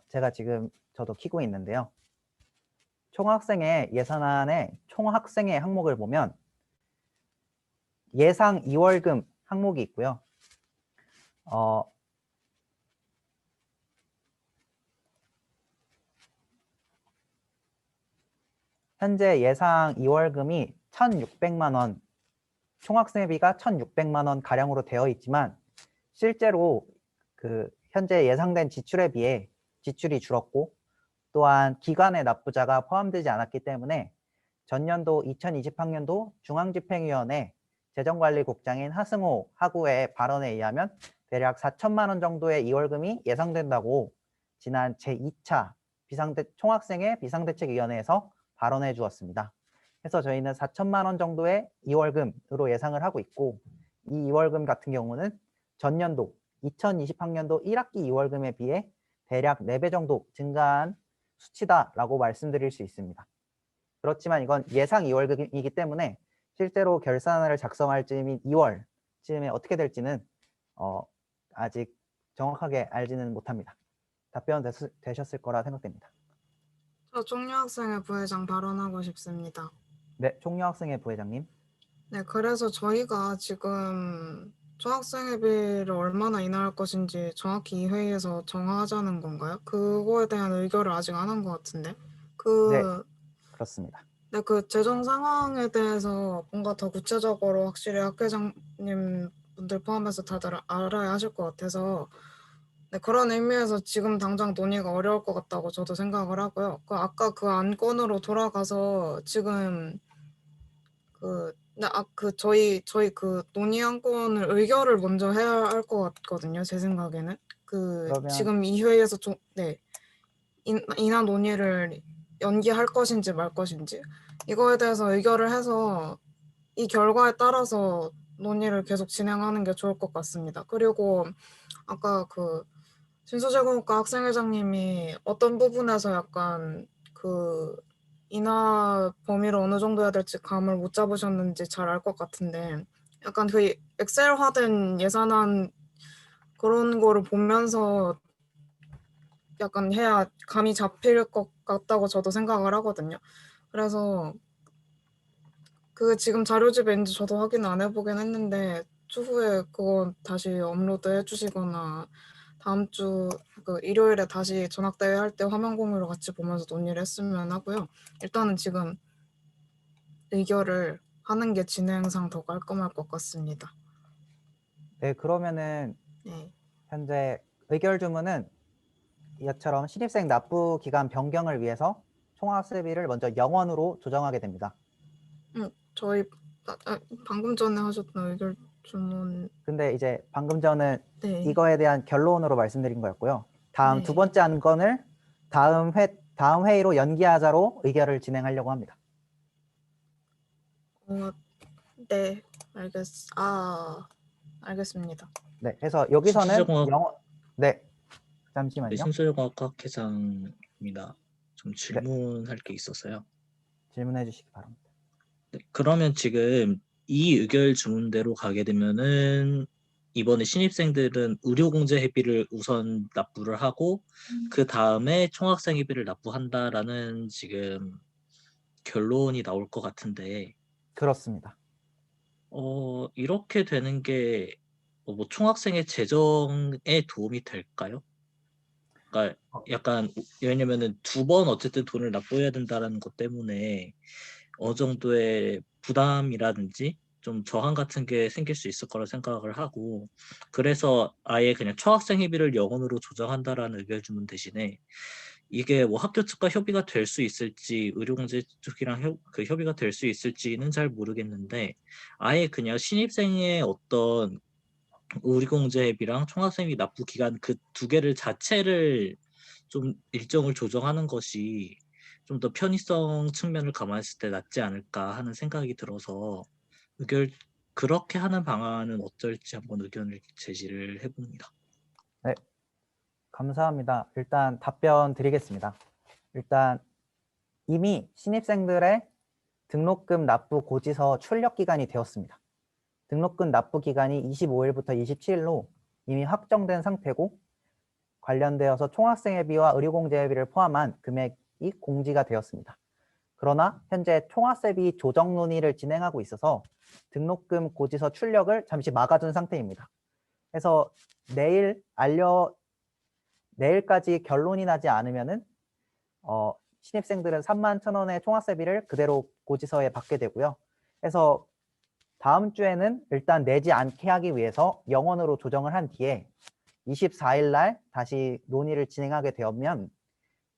제가 지금 저도 켜고 있는데요. 총학생회 예산안의 총학생회 항목을 보면 예상 2월금 항목이 있고요. 현재 예상 2월금이 1,600만 원, 총학생회비가 1,600만 원 가량으로 되어 있지만 실제로 현재 예상된 지출에 비해 지출이 줄었고, 또한 기관의 납부자가 포함되지 않았기 때문에 전년도 2020학년도 중앙집행위원회 재정관리국장인 하승호 하구의 발언에 의하면 대략 4천만 원 정도의 2월금이 예상된다고 지난 제2차 총학생회 비상대책위원회에서 발언해 주었습니다. 그래서 저희는 4천만 원 정도의 2월금으로 예상을 하고 있고, 이 2월금 같은 경우는 전년도 2020학년도 1학기 2월금에 비해 대략 4배 정도 증가한 수치다라고 말씀드릴 수 있습니다. 그렇지만 이건 예상 2월금이기 때문에 실제로 결산안을 작성할 즈음인 2월쯤에 어떻게 될지는 아직 정확하게 알지는 못합니다. 답변 되셨을 거라 생각됩니다. 저 총여학생회 부회장 발언하고 싶습니다. 네, 총여학생회 부회장님. 네, 그래서 저희가 지금 총학생회비를 얼마나 인하할 것인지 정확히 이 회의에서 정하자는 건가요? 그거에 대한 의결을 아직 안 한 것 같은데. 네, 그렇습니다. 네, 그 재정 상황에 대해서 뭔가 더 구체적으로 확실히 학회장님 분들 포함해서 다들 알아야 하실 것 같아서, 네, 그런 의미에서 지금 당장 논의가 어려울 것 같다고 저도 생각을 하고요. 아까 그 안건으로 돌아가서 지금 저희 그 논의 안건을 의결을 먼저 해야 할 것 같거든요. 제 생각에는 지금 이 회의에서 인하 논의를 연기할 것인지 말 것인지 이거에 대해서 의결을 해서 이 결과에 따라서 논의를 계속 진행하는 게 좋을 것 같습니다. 그리고 아까 신소재공학과 학생회장님이 어떤 부분에서 약간 인하 범위를 어느 정도 해야 될지 감을 못 잡으셨는지 잘 알 것 같은데, 약간 엑셀화된 예산안 그런 거를 보면서 약간 해야 감이 잡힐 것 같다고 저도 생각을 하거든요. 그래서 지금 자료집에 있는지 저도 확인 안 해보긴 했는데 추후에 그거 다시 업로드 해주시거나 다음 주 일요일에 다시 전학대회 할 때 화면 공유로 같이 보면서 논의를 했으면 하고요. 일단은 지금 의결을 하는 게 진행상 더 깔끔할 것 같습니다. 네, 그러면은 현재 의결 주문은 이처럼 신입생 납부 기간 변경을 위해서 총학생비를 먼저 0원으로 조정하게 됩니다. 저희 방금 전에 하셨던 의결 주문. 근데 이제 방금 전은 네. 이거에 대한 결론으로 말씀드린 거였고요. 다음 네. 두 번째 안건을 다음 회의로 연기하자로 의결을 진행하려고 합니다. 네. 알겠습니다. 네, 그래서 여기서는 신체적으로 네, 네, 잠시만요. 신소유공학학 회장입니다. 좀 질문할 게 있어서요. 질문해 주시기 바랍니다. 네, 그러면 지금 이 의결 주문대로 가게 되면은 이번에 신입생들은 의료공제 회비를 우선 납부를 하고 그 다음에 총학생 회비를 납부한다라는 지금 결론이 나올 것 같은데 그렇습니다. 이렇게 되는 게 뭐 총학생의 재정에 도움이 될까요? 그러니까 약간 왜냐면은 두 번 어쨌든 돈을 납부해야 된다라는 것 때문에 어느 정도의 부담이라든지 좀 저항 같은 게 생길 수 있을 거라 생각을 하고 그래서 아예 그냥 총학생 회비를 영원으로 조정한다라는 의견 주문 대신에 이게 뭐 학교 측과 협의가 될 수 있을지 의료공제 쪽이랑 협의가 될 수 있을지는 잘 모르겠는데 아예 그냥 신입생의 어떤 의료공제비랑 총학생비 납부 기간 그 두 개를 자체를 좀 일정을 조정하는 것이 좀 더 편의성 측면을 감안했을 때 낫지 않을까 하는 생각이 들어서 그렇게 하는 방안은 어떨지 한번 의견을 제시를 해봅니다. 네, 감사합니다. 일단 답변 드리겠습니다. 일단 이미 신입생들의 등록금 납부 고지서 출력 기간이 되었습니다. 등록금 납부 기간이 25일부터 27일로 이미 확정된 상태고 관련되어서 총학생회비와 의료공제회비를 포함한 금액이 공지가 되었습니다. 그러나 현재 총학세비 조정 논의를 진행하고 있어서 등록금 고지서 출력을 잠시 막아둔 상태입니다. 그래서 내일까지 결론이 나지 않으면은 신입생들은 31,000원의 총학세비를 그대로 고지서에 받게 되고요. 그래서 다음 주에는 일단 내지 않게 하기 위해서 영원으로 조정을 한 뒤에 24일 날 다시 논의를 진행하게 되면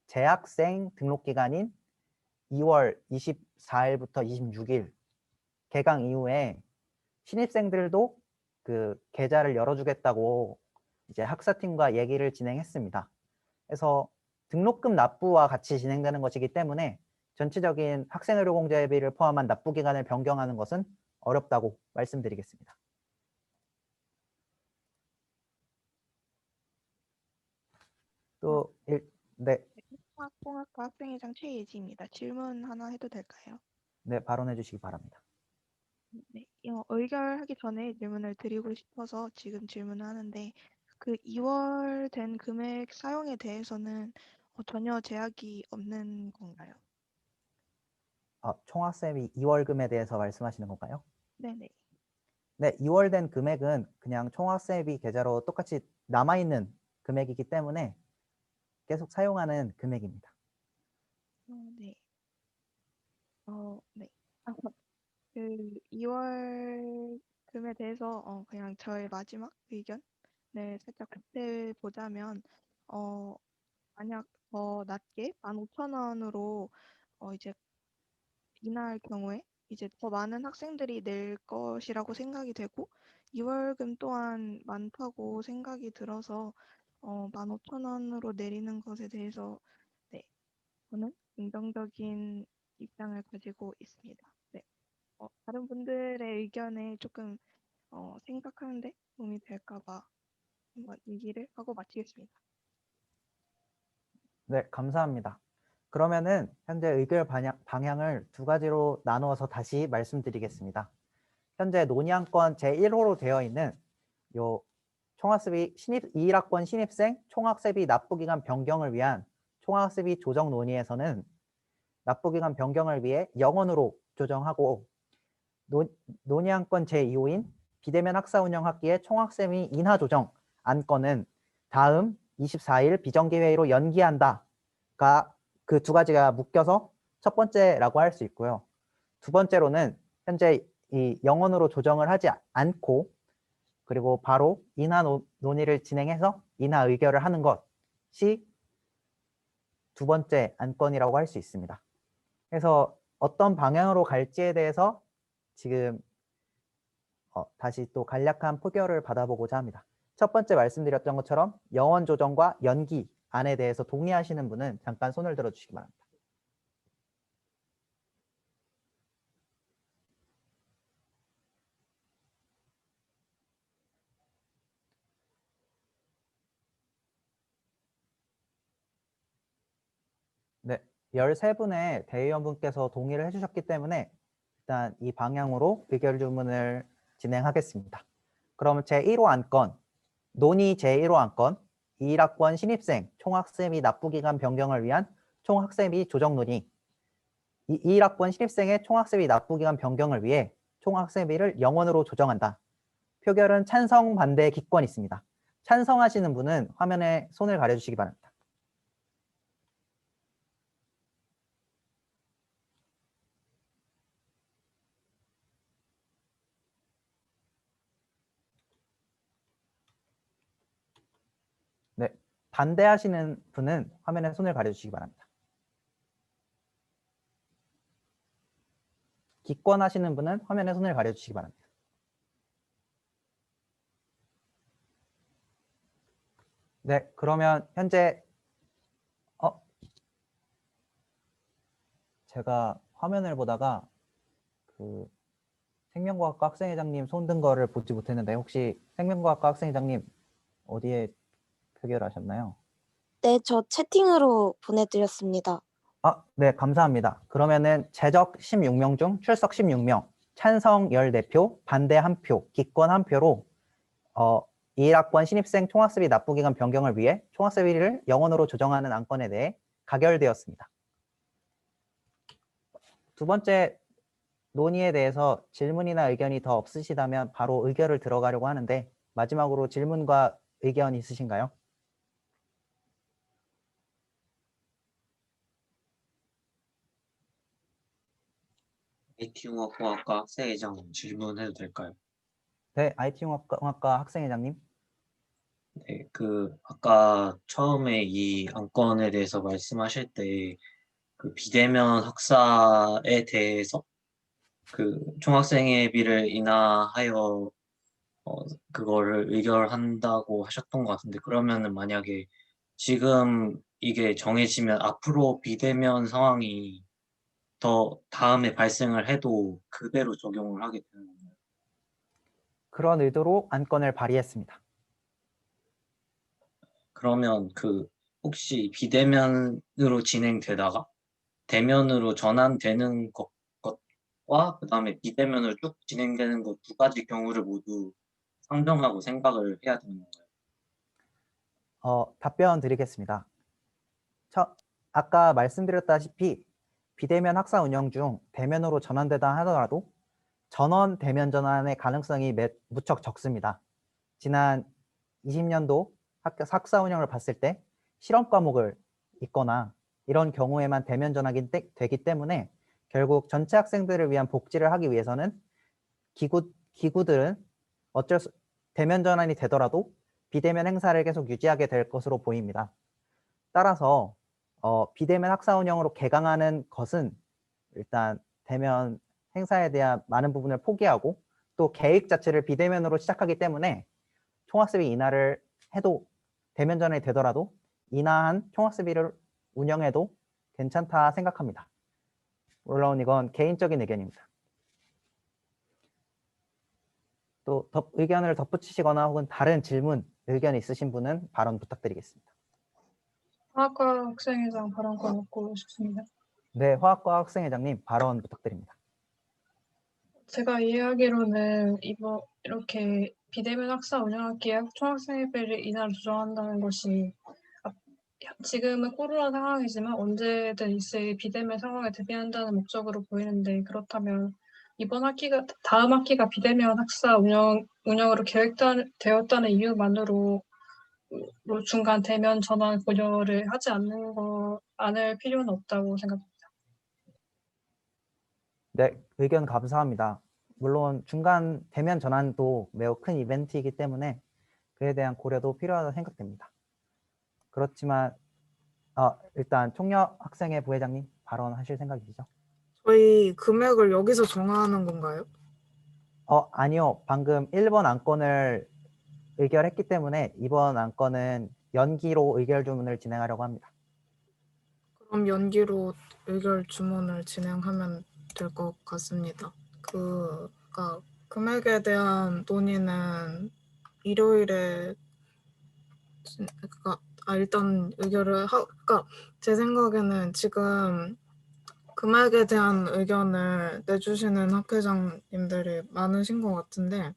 재학생 등록 기간인 2월 24일부터 26일 개강 이후에 신입생들도 그 계좌를 열어주겠다고 이제 학사팀과 얘기를 진행했습니다. 그래서 등록금 납부와 같이 진행되는 것이기 때문에 전체적인 학생의료공제비를 포함한 납부 기간을 변경하는 것은 어렵다고 말씀드리겠습니다. 네. 통합공학과 학생회장 최예지입니다. 질문 하나 해도 될까요? 네, 발언해 주시기 바랍니다. 네, 의결하기 전에 질문을 드리고 싶어서 지금 질문을 하는데 그 2월 된 금액 사용에 대해서는 전혀 제약이 없는 건가요? 총학생이 2월금에 대해서 말씀하시는 건가요? 네네. 네, 2월 된 금액은 그냥 총학생비 계좌로 똑같이 남아있는 금액이기 때문에 계속 사용하는 금액입니다. 네. 네. 그 2월 금에 대해서 그냥 저의 마지막 의견을 살짝 보태 보자면 만약 더 낮게 15,000원으로 이제 인하할 경우에 이제 더 많은 학생들이 낼 것이라고 생각이 되고 2월금 또한 많다고 생각이 들어서 15,000원으로 내리는 것에 대해서 네, 저는 긍정적인 입장을 가지고 있습니다. 네. 다른 분들의 의견에 조금 생각하는데 도움이 될까 봐 한번 얘기를 하고 마치겠습니다. 네, 감사합니다. 그러면은 현재 의결 방향을 두 가지로 나누어서 다시 말씀드리겠습니다. 현재 논의안건 제1호로 되어 있는 요 총학세비 21학번 신입생 총학세비 납부기간 변경을 위한 총학세비 조정 논의에서는 납부기간 변경을 위해 영원으로 조정하고 논의안건 제2호인 비대면 학사운영학기의 총학세비 인하 조정 안건은 다음 24일 비정기회의로 연기한다가 그 두 가지가 묶여서 첫 번째라고 할 수 있고요. 두 번째로는 현재 이 영원으로 조정을 하지 않고 그리고 바로 인하 논의를 진행해서 인하 의결을 하는 것이 두 번째 안건이라고 할 수 있습니다. 그래서 어떤 방향으로 갈지에 대해서 지금 다시 또 간략한 표결을 받아보고자 합니다. 첫 번째 말씀드렸던 것처럼 영원 조정과 연기 안에 대해서 동의하시는 분은 잠깐 손을 들어주시기 바랍니다. 네, 13분의 대의원분께서 동의를 해주셨기 때문에 일단 이 방향으로 의결 주문을 진행하겠습니다. 그럼 제1호 안건, 논의 제1호 안건, 21학번 신입생 총학생비 납부기간 변경을 위한 총학생비 조정 논의, 21학번 신입생의 총학생비 납부기간 변경을 위해 총학생비를 0원으로 조정한다. 표결은 찬성, 반대, 기권이 있습니다. 찬성하시는 분은 화면에 손을 가려주시기 바랍니다. 네, 반대하시는 분은 화면에 손을 가려주시기 바랍니다. 기권하시는 분은 화면에 손을 가려주시기 바랍니다. 네, 그러면 현재 제가 화면을 보다가 그 생명과학과 학생회장님 손 든 거를 보지 못했는데 혹시 생명과학과 학생회장님 어디에 표결하셨나요? 네, 저 채팅으로 보내드렸습니다. 네, 감사합니다. 그러면은 제적 16명 중 출석 16명, 찬성 14표, 반대 1표, 기권 1표로 21학번 신입생 총학습비 납부기간 변경을 위해 총학습비를 0원으로 조정하는 안건에 대해 가결되었습니다. 두 번째 논의에 대해서 질문이나 의견이 더 없으시다면 바로 의결을 들어가려고 하는데 마지막으로 질문과 의견 있으신가요? IT융합공학과 학생회장 질문해도 될까요? 네, IT융합공학과 학생회장님. 네, 아까 처음에 이 안건에 대해서 말씀하실 때 비대면 학사에 대해서 총학생회비를 인하하여 그거를 의결한다고 하셨던 것 같은데, 그러면은 만약에 지금 이게 정해지면 앞으로 비대면 상황이 더 다음에 발생을 해도 그대로 적용을 하게 되는 건가요? 그런 의도로 안건을 발의했습니다. 그러면 혹시 비대면으로 진행되다가 대면으로 전환되는 것과 그다음에 비대면으로 쭉 진행되는 것 두 가지 경우를 모두 상정하고 생각을 해야 되는 건가요? 답변 드리겠습니다. 아까 말씀드렸다시피 비대면 학사 운영 중 대면으로 전환되다 하더라도 전원 대면 전환의 가능성이 무척 적습니다. 지난 20년도 학사 운영을 봤을 때 실험 과목을 있거나 이런 경우에만 대면 전환이 되기 때문에 결국 전체 학생들을 위한 복지를 하기 위해서는 기구들은 대면 전환이 되더라도 비대면 행사를 계속 유지하게 될 것으로 보입니다. 따라서 비대면 학사 운영으로 개강하는 것은 일단 대면 행사에 대한 많은 부분을 포기하고 또 계획 자체를 비대면으로 시작하기 때문에 총학습비 인하를 해도 대면 전환이 되더라도 인하한 총학습비를 운영해도 괜찮다 생각합니다. 물론 이건 개인적인 의견입니다. 또 의견을 덧붙이시거나 혹은 다른 질문, 의견 있으신 분은 발언 부탁드리겠습니다. 화학과 학생회장 발언권 얻고 싶습니다. 네, 화학과 학생회장님 발언 부탁드립니다. 제가 이해하기로는 이렇게 비대면 학사 운영하기에 총학생회비를 인하로 조정한다는 것이 지금은 코로나 상황이지만 언제든 있을 비대면 상황에 대비한다는 목적으로 보이는데, 그렇다면 다음 학기가 비대면 학사 운영으로 계획되었다는 이유만으로 중간 대면 전환 고려를 하지 않을 필요는 없다고 생각합니다. 네, 의견 감사합니다. 물론 중간 대면 전환도 매우 큰 이벤트이기 때문에 그에 대한 고려도 필요하다고 생각됩니다. 그렇지만 일단 총력 학생회 부회장님 발언하실 생각이시죠? 저희 금액을 여기서 정하는 건가요? 아니요. 방금 1번 안건을 의결했기 때문에 이번 안건은 연기로 의결 주문을 진행하려고 합니다. 그럼 연기로 의결 주문을 진행하면 될 것 같습니다. 그러니까 금액에 대한 논의는 일요일에 일단 의결을 그러니까 제 생각에는 지금 금액에 대한 의견을 내주시는 학회장님들이 많으신 것 같은데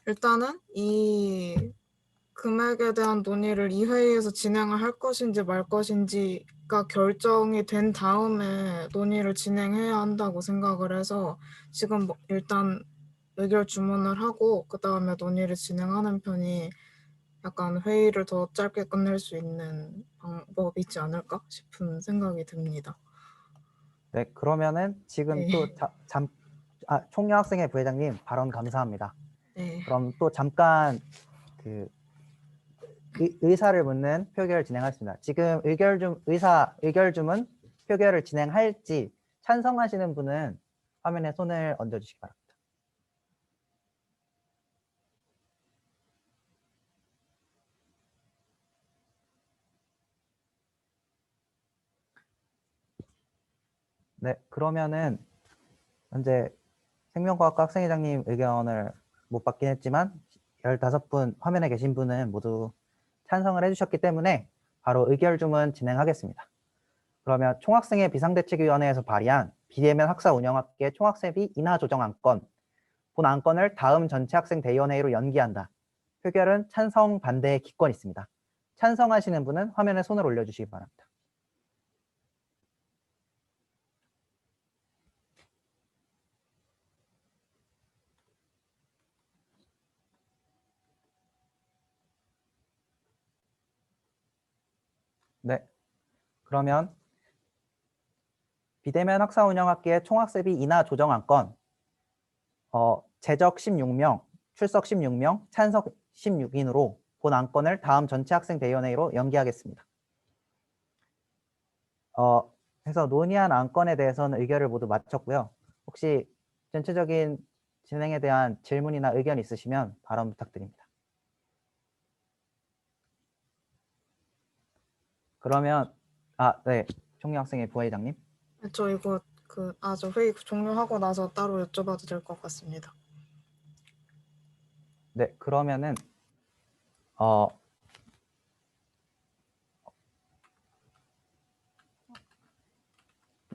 일단은 이 금액에 대한 논의를 이 회의에서 진행을 할 것인지 말 것인지가 결정이 된 다음에 논의를 진행해야 한다고 생각을 해서 지금 일단 의결 주문을 하고 그 다음에 논의를 진행하는 편이 약간 회의를 더 짧게 끝낼 수 있는 방법이지 않을까 싶은 생각이 듭니다. 네, 그러면은 지금 네. 또 총여학생회 부회장님 발언 감사합니다. 네. 그럼 또 잠깐 그 의사를 묻는 표결을 진행하겠습니다. 지금 의결 주문 표결을 진행할지 찬성하시는 분은 화면에 손을 얹어주시기 바랍니다. 네, 그러면은 현재 생명과학과 학생회장님 의견을 못 받긴 했지만 15분 화면에 계신 분은 모두 찬성을 해주셨기 때문에 바로 의결 주문 진행하겠습니다. 그러면 총학생회 비상대책위원회에서 발의한 비대면 학사 운영학계 총학생비 인하 조정 안건, 본 안건을 다음 전체 학생 대의원회의로 연기한다. 표결은 찬성, 반대의 기권이 있습니다. 찬성하시는 분은 화면에 손을 올려주시기 바랍니다. 네, 그러면 비대면 학사 운영학계 총학생비 인하 조정 안건, 제적 16명, 출석 16명, 찬석 16인으로 본 안건을 다음 전체 학생 대의원회의로 연기하겠습니다. 해서 논의한 안건에 대해서는 의결을 모두 마쳤고요. 혹시 전체적인 진행에 대한 질문이나 의견 있으시면 발언 부탁드립니다. 그러면 네, 총리학생회 부회장님. 저 이거 저 회의 종료하고 나서 따로 여쭤봐도 될 것 같습니다. 네, 그러면은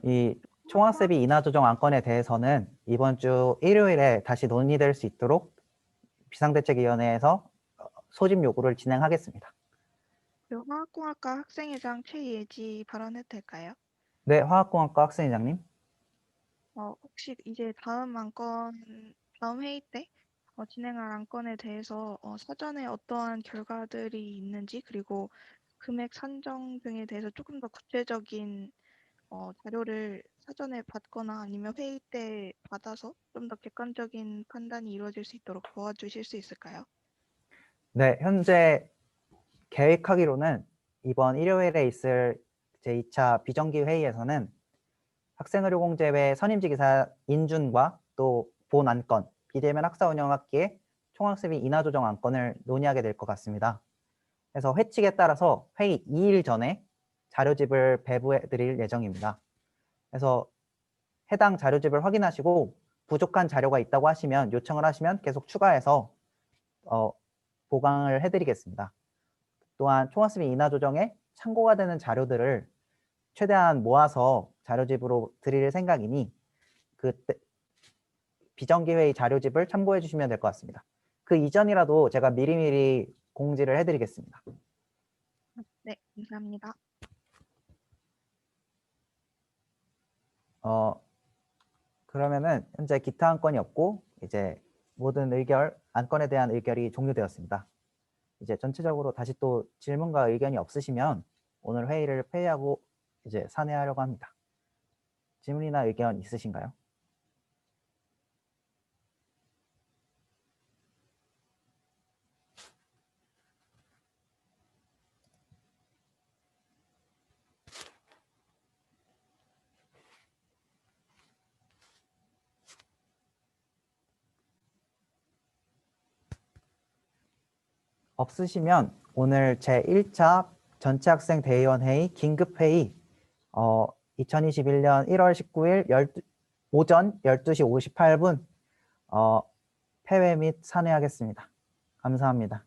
이 총학세비 인하 조정 안건에 대해서는 이번 주 일요일에 다시 논의될 수 있도록 비상대책위원회에서 소집 요구를 진행하겠습니다. 그리고 화학공학과 학생회장 최예지 발언해도 될까요? 네, 화학공학과 학생회장님. 혹시 이제 다음 회의 때 진행할 안건에 대해서 사전에 어떠한 결과들이 있는지 그리고 금액 산정 등에 대해서 조금 더 구체적인 자료를 사전에 받거나 아니면 회의 때 받아서 좀 더 객관적인 판단이 이루어질 수 있도록 도와주실 수 있을까요? 네, 현재 계획하기로는 이번 일요일에 있을 제2차 비정기 회의에서는 학생의료공제회 선임지기사 인준과 또 본 안건, 비대면 학사 운영학기의 총학습비 인하 조정 안건을 논의하게 될 것 같습니다. 그래서 회칙에 따라서 회의 2일 전에 자료집을 배부해 드릴 예정입니다. 그래서 해당 자료집을 확인하시고 부족한 자료가 있다고 하시면 요청을 하시면 계속 추가해서 보강을 해드리겠습니다. 또한 총학습비 인하 조정에 참고가 되는 자료들을 최대한 모아서 자료집으로 드릴 생각이니 그때 비정기회의 자료집을 참고해 주시면 될 것 같습니다. 그 이전이라도 제가 미리미리 공지를 해드리겠습니다. 네, 감사합니다. 그러면은 현재 기타 안건이 없고 이제 모든 안건에 대한 의결이 종료되었습니다. 이제 전체적으로 다시 또 질문과 의견이 없으시면 오늘 회의를 폐회하고 이제 산회하려고 합니다. 질문이나 의견 있으신가요? 없으시면 오늘 제1차 전체학생 대의원회의 긴급회의 2021년 1월 19일 오전 12시 58분 폐회 및 산회하겠습니다. 감사합니다.